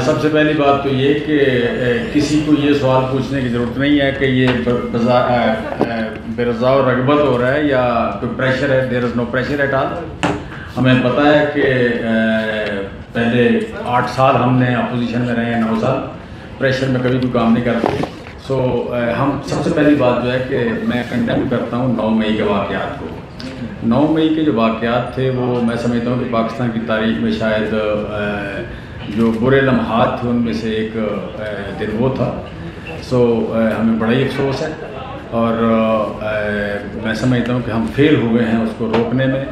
سب سے پہلی بات تو یہ کہ کسی کو یہ سوال پوچھنے کی ضرورت نہیں ہے کہ یہ بے رضا و رغبت ہو رہا ہے یا کوئی پریشر ہے. دیر از نو پریشر ایٹ آل. ہمیں پتہ ہے کہ پہلے 8 سال ہم نے اپوزیشن میں رہے ہیں, 9 سال پریشر میں کبھی کوئی کام نہیں کرتے. سو ہم سب سے پہلی بات جو ہے کہ میں کنڈیم کرتا ہوں 9 مئی کے واقعات کو. 9 مئی کے جو واقعات تھے وہ میں سمجھتا ہوں کہ پاکستان کی تاریخ میں شاید جو برے لمحات تھے ان میں سے ایک دن وہ تھا. سو ہمیں بڑا ہی افسوس ہے اور میں سمجھتا ہوں کہ ہم فیل ہوئے ہیں اس کو روکنے میں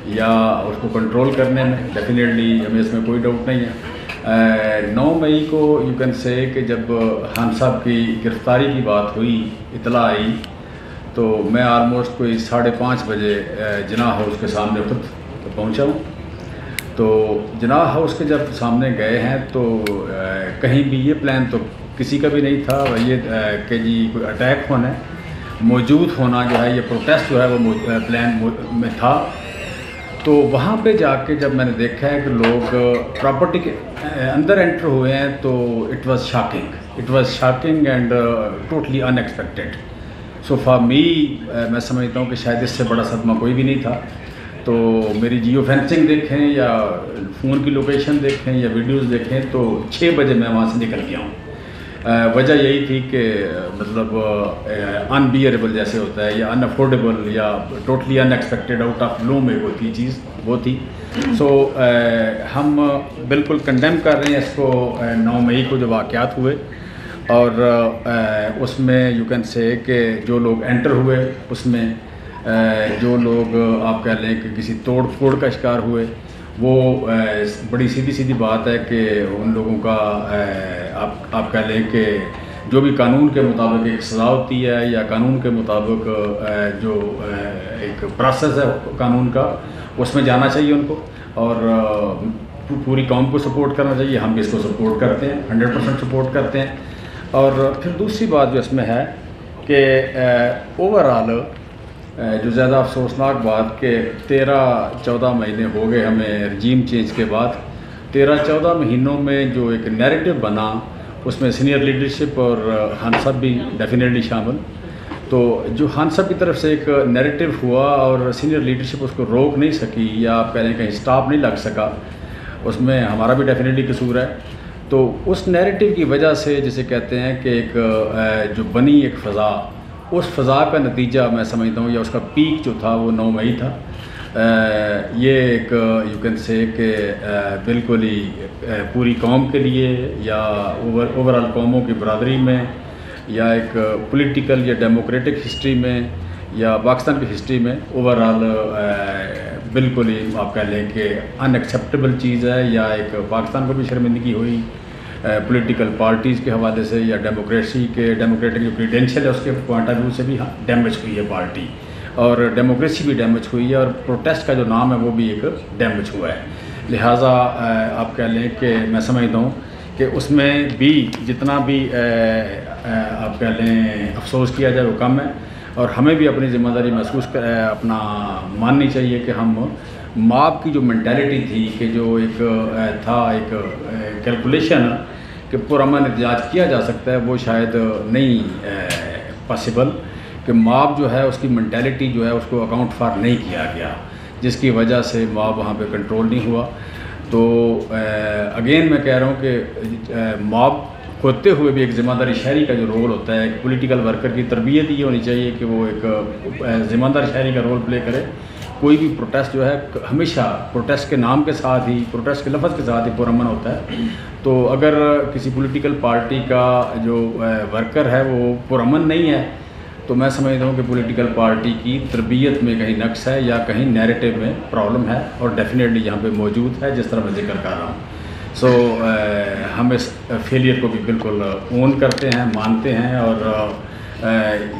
یا اس کو کنٹرول کرنے میں. ڈیفینیٹلی ہمیں اس میں کوئی ڈاؤٹ نہیں ہے. 9 مئی کو یو کین سے کہ جب خان صاحب کی گرفتاری کی بات ہوئی, اطلاع آئی, تو میں آلموسٹ کوئی 5:30 بجے جناح ہاؤس کے سامنے خود پہنچا ہوں. تو جناح ہاؤس کے جب سامنے گئے ہیں تو کہیں بھی یہ پلان تو کسی کا بھی نہیں تھا یہ کہ جی کوئی اٹیک ہونا ہے. موجود ہونا جو ہے یہ پروٹیسٹ جو ہے وہ پلان میں تھا. تو وہاں پہ جا کے جب میں نے دیکھا ہے کہ لوگ پراپرٹی کے اندر انٹر ہوئے ہیں تو it was shocking and totally in expected. So for me میں سمجھتا ہوں کہ شاید اس سے بڑا صدمہ کوئی بھی نہیں تھا. تو میری جیو فینسنگ دیکھیں یا فون کی لوکیشن دیکھیں یا ویڈیوز دیکھیں تو 6 بجے میں وہاں سے نکل گیا ہوں. وجہ یہی تھی کہ مطلب انبیئریبل جیسے ہوتا ہے یا ان افورڈیبل یا totally unexpected out of blue میں کوئی چیز وہ تھی. سو ہم بالکل کنڈیم کر رہے ہیں اس کو. 9 مئی کو جو واقعات ہوئے اور اس میں یو کین سے کہ جو لوگ انٹر ہوئے اس میں جو لوگ آپ کہہ لیں کہ کسی توڑ پھوڑ کا شکار ہوئے وہ بڑی سیدھی بات ہے کہ ان لوگوں کا آپ کہہ لیں کہ جو بھی قانون کے مطابق ایک سزا ہوتی ہے یا قانون کے مطابق جو ایک پروسیس ہے قانون کا اس میں جانا چاہیے ان کو اور پوری قوم کو سپورٹ کرنا چاہیے. ہم بھی اس کو سپورٹ کرتے ہیں, 100% سپورٹ کرتے ہیں. اور پھر دوسری بات جو اس میں ہے کہ اوور آل جو زیادہ افسوسناک بات کہ 13-14 مہینے ہو گئے ہمیں رجیم چینج کے بعد. 13-14 مہینوں میں جو ایک نیریٹو بنا اس میں سینئر لیڈرشپ اور خان صاحب بھی ڈیفینیٹلی شامل. تو جو خان صاحب کی طرف سے ایک نیریٹو ہوا اور سینئر لیڈرشپ اس کو روک نہیں سکی یا آپ کہہ لیں کہیں اسٹاپ نہیں لگ سکا, اس میں ہمارا بھی ڈیفینیٹلی قصور ہے. تو اس نیریٹو کی وجہ سے جسے کہتے ہیں کہ ایک جو بنی ایک فضا, اس فضا کا نتیجہ میں سمجھتا ہوں یا اس کا پیک جو تھا وہ 9 مئی تھا. یہ ایک یو کین سے کہ بالکل ہی پوری قوم کے لیے یا اوور آل قوموں کی برادری میں یا ایک پولیٹیکل یا ڈیموکریٹک ہسٹری میں یا پاکستان کی ہسٹری میں اوور آل بالکل ہی آپ کہہ لیں کہ ان ایکسیپٹیبل چیز ہے یا ایک پاکستان کو بھی شرمندگی ہوئی پولیٹیکل پارٹیز کے حوالے سے یا ڈیموکریسی کے ڈیموکریٹک جو کریڈینشیل ہے اس کے پوائنٹ آف ویو سے بھی ڈیمیج ہوئی ہے پارٹی اور ڈیموکریسی بھی ڈیمیج ہوئی ہے اور پروٹیسٹ کا جو نام ہے وہ بھی ایک ڈیمیج ہوا ہے. لہٰذا آپ کہہ لیں کہ میں سمجھتا ہوں کہ اس میں بھی جتنا بھی آپ کہہ لیں افسوس کیا جائے وہ کم ہے اور ہمیں بھی اپنی ذمہ داری محسوس اپنا ماننی چاہیے کہ ہم ماب کی جو مینٹیلٹی تھی کہ جو ایک تھا ایک کیلکولیشن کہ پرامن احتجاج کیا جا سکتا ہے وہ شاید نہیں پاسبل کہ ماب جو ہے اس کی مینٹیلٹی جو ہے اس کو اکاؤنٹ فار نہیں کیا گیا جس کی وجہ سے ماب وہاں پہ کنٹرول نہیں ہوا. تو اگین میں کہہ رہا ہوں کہ ماب ہوتے ہوئے بھی ایک ذمہ داری شہری کا جو رول ہوتا ہے ایک پولیٹیکل ورکر کی تربیت یہ ہونی چاہیے کہ وہ ایک ذمہ دار شہری کا رول پلے کرے. کوئی بھی پروٹیسٹ جو ہے ہمیشہ پروٹیسٹ کے نام کے ساتھ ہی پروٹیسٹ کے لفظ کے ساتھ ہی پرامن ہوتا ہے. تو اگر کسی پولیٹیکل پارٹی کا جو ورکر ہے وہ پرامن نہیں ہے تو میں سمجھتا ہوں کہ پولیٹیکل پارٹی کی تربیت میں کہیں نقص ہے یا کہیں نیریٹو میں پرابلم ہے اور ڈیفینیٹلی یہاں پہ موجود ہے جس طرح میں ذکر کر رہا ہوں. سو ہم اس فیلئر کو بھی بالکل اون کرتے ہیں, مانتے ہیں اور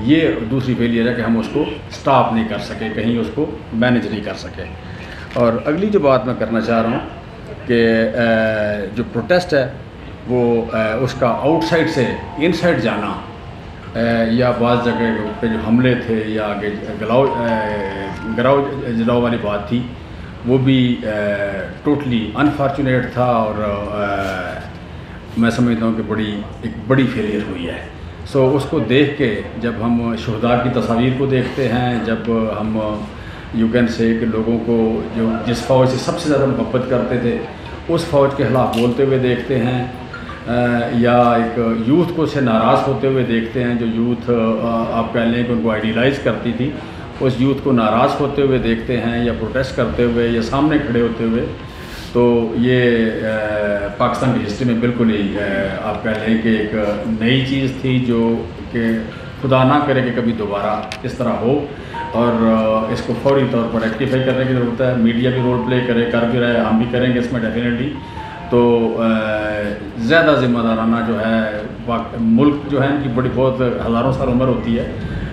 یہ دوسری فیلئر ہے کہ ہم اس کو سٹاپ نہیں کر سکے, کہیں اس کو مینیج نہیں کر سکے. اور اگلی جو بات میں کرنا چاہ رہا ہوں کہ جو پروٹیسٹ ہے وہ اس کا آؤٹ سائڈ سے ان سائڈ جانا یا بعض جگہ پہ جو حملے تھے یا آگے گراؤ جلاؤ والی بات تھی وہ بھی ٹوٹلی انفارچونیٹ تھا اور میں سمجھتا ہوں کہ ایک بڑی فیلئر ہوئی ہے. سو اس کو دیکھ کے جب ہم شہداء کی تصاویر کو دیکھتے ہیں، جب ہم یو کین سے کہ لوگوں کو جو جس فوج سے سب سے زیادہ محبت کرتے تھے اس فوج کے خلاف بولتے ہوئے دیکھتے ہیں، یا ایک یوتھ کو سے ناراض ہوتے ہوئے دیکھتے ہیں، جو یوتھ آپ کہہ لیں کہ ان کو آئیڈیلائز کرتی تھی، اس یوتھ کو ناراض ہوتے ہوئے دیکھتے ہیں یا پروٹیسٹ کرتے ہوئے یا سامنے کھڑے ہوتے ہوئے، تو یہ پاکستان کی ہسٹری میں بالکل ہی آپ کہہ لیں کہ ایک نئی چیز تھی، جو کہ خدا نہ کرے کہ کبھی دوبارہ اس طرح ہو، اور اس کو فوری طور پر ریکٹیفائی کرنے کی ضرورت ہے. میڈیا بھی رول پلے کرے، کر بھی رہے، ہم بھی کریں گے اس میں ڈیفینیٹلی. تو زیادہ ذمہ دارانہ جو ہے ملک جو ہے ان کی بہت ہزاروں سال عمر ہوتی ہے،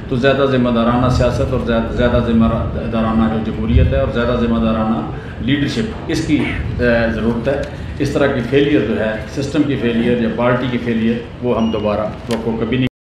تو زیادہ ذمہ دارانہ سیاست اور زیادہ ذمہ دارانہ جو جمہوریت ہے اور زیادہ ذمہ دارانہ لیڈرشپ، اس کی ضرورت ہے. اس طرح کی فیلئر جو ہے، سسٹم کی فیلئر یا پارٹی کی فیلئر، وہ ہم دوبارہ توقع کبھی نہیں